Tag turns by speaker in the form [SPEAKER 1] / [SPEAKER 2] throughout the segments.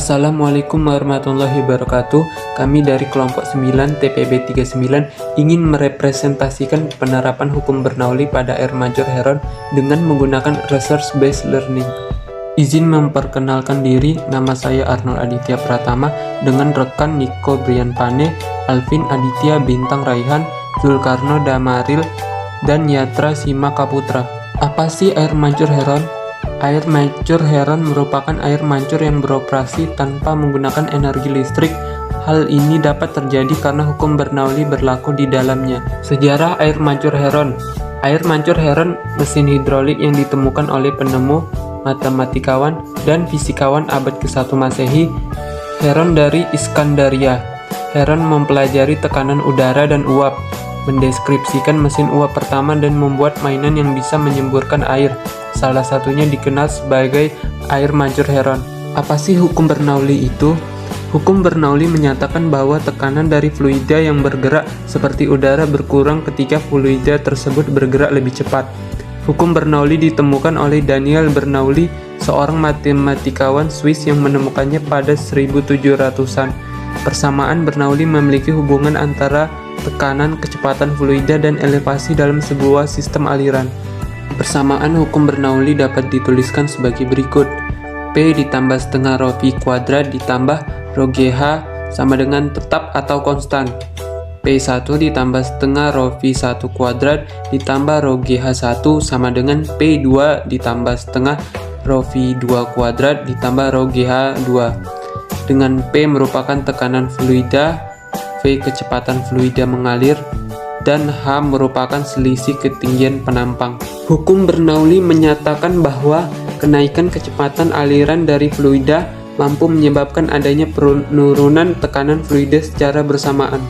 [SPEAKER 1] Assalamualaikum warahmatullahi wabarakatuh. Kami dari kelompok 9 TPB 39 ingin merepresentasikan penerapan hukum Bernoulli pada Air Mancur Heron dengan menggunakan research based learning. Izin memperkenalkan diri, nama saya Arnold Aditya Pratama dengan rekan Niko Brian Pane, Alvin Aditya Bintang Raihan, Zulkarno Damaril, dan Yatra Sima Kaputra. Apa sih air mancur heron? Air mancur heron merupakan air mancur yang beroperasi tanpa menggunakan energi listrik. Hal ini dapat terjadi karena hukum Bernoulli berlaku di dalamnya. Sejarah air mancur heron. Air mancur heron mesin hidrolik yang ditemukan oleh penemu, matematikawan, dan fisikawan abad ke-1 Masehi, Heron dari Iskandaria. Heron mempelajari tekanan udara dan uap, mendeskripsikan mesin uap pertama dan membuat mainan yang bisa menyemburkan air. Salah satunya dikenal sebagai air mancur heron. Apa sih hukum Bernoulli itu? Hukum Bernoulli menyatakan bahwa tekanan dari fluida yang bergerak seperti udara berkurang ketika fluida tersebut bergerak lebih cepat. Hukum Bernoulli ditemukan oleh Daniel Bernoulli, seorang matematikawan Swiss yang menemukannya pada 1700-an. Persamaan Bernoulli memiliki hubungan antara tekanan, kecepatan fluida, dan elevasi dalam sebuah sistem aliran. Persamaan hukum Bernoulli dapat dituliskan sebagai berikut. P ditambah setengah rho V kuadrat ditambah rho GH sama dengan tetap atau konstan. P1 ditambah setengah rho V1 kuadrat ditambah rho GH1 sama dengan P2 ditambah setengah rho V2 kuadrat ditambah rho GH2. Dengan P merupakan tekanan fluida, V kecepatan fluida mengalir, dan H merupakan selisih ketinggian penampang. Hukum Bernoulli menyatakan bahwa kenaikan kecepatan aliran dari fluida mampu menyebabkan adanya penurunan tekanan fluida secara bersamaan.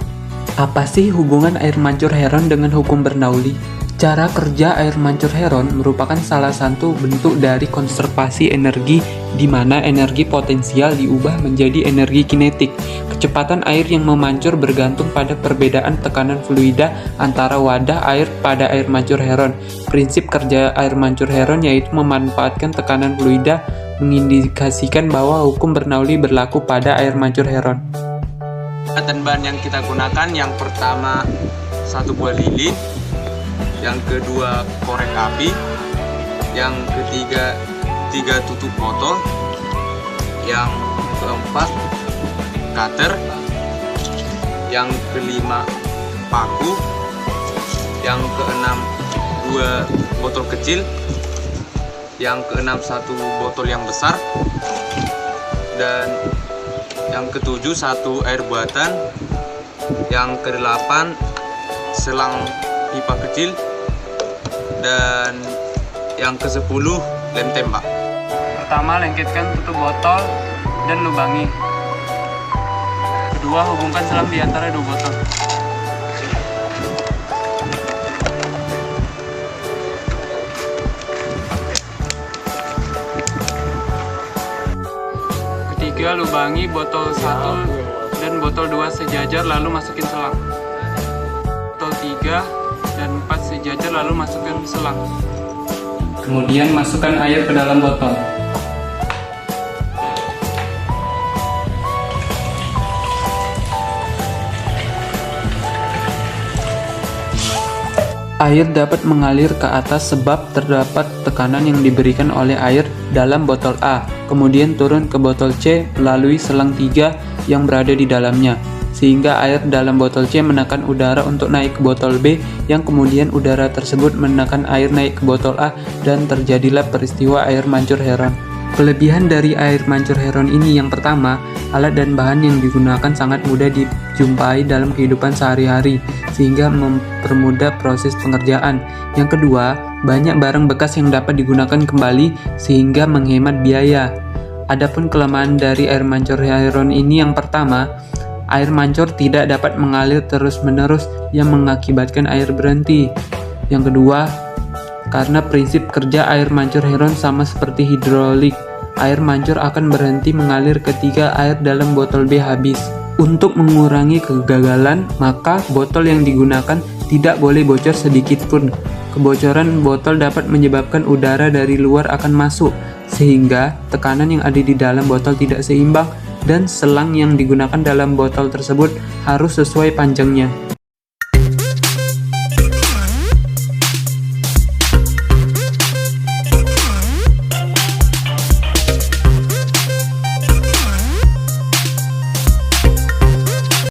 [SPEAKER 1] Apa sih hubungan air mancur heron dengan hukum Bernoulli? Cara kerja air mancur heron merupakan salah satu bentuk dari konservasi energi di mana energi potensial diubah menjadi energi kinetik. Kecepatan air yang memancur bergantung pada perbedaan tekanan fluida antara wadah air pada air mancur heron. Prinsip kerja air mancur heron yaitu memanfaatkan tekanan fluida mengindikasikan bahwa hukum Bernoulli berlaku pada air mancur heron.
[SPEAKER 2] Dan bahan yang kita gunakan yang pertama 1 buah lilin, yang kedua korek api, yang ketiga 3 tutup botol, yang keempat cutter, yang kelima paku, yang keenam 2 botol kecil, yang keenam 1 botol yang besar, dan yang ketujuh 1 air buatan, yang kedelapan selang pipa kecil, dan yang ke-10 lem tembak.
[SPEAKER 1] Pertama, lengketkan tutup botol dan lubangi. Kedua, hubungkan selang di antara 2 botol. Ketiga, lubangi botol 1 dan botol 2 sejajar lalu masukin selang. Botol 3 dan 4 sejajar lalu masukkan selang. Kemudian masukkan air ke dalam botol. Air dapat mengalir ke atas sebab terdapat tekanan yang diberikan oleh air dalam botol A, kemudian turun ke botol C melalui selang 3 yang berada di dalamnya, sehingga air dalam botol C menekan udara untuk naik ke botol B, yang kemudian udara tersebut menekan air naik ke botol A, dan terjadilah peristiwa air mancur heron. Kelebihan dari air mancur heron ini yang pertama, alat dan bahan yang digunakan sangat mudah dijumpai dalam kehidupan sehari-hari, sehingga mempermudah proses pengerjaan. Yang kedua, banyak barang bekas yang dapat digunakan kembali sehingga menghemat biaya. Adapun kelemahan dari air mancur heron ini yang pertama, air mancur tidak dapat mengalir terus-menerus yang mengakibatkan air berhenti. Yang kedua, karena prinsip kerja air mancur heron sama seperti hidrolik, air mancur akan berhenti mengalir ketika air dalam botol B habis. Untuk mengurangi kegagalan, maka botol yang digunakan tidak boleh bocor sedikit pun. Kebocoran botol dapat menyebabkan udara dari luar akan masuk, sehingga tekanan yang ada di dalam botol tidak seimbang dan selang yang digunakan dalam botol tersebut harus sesuai panjangnya.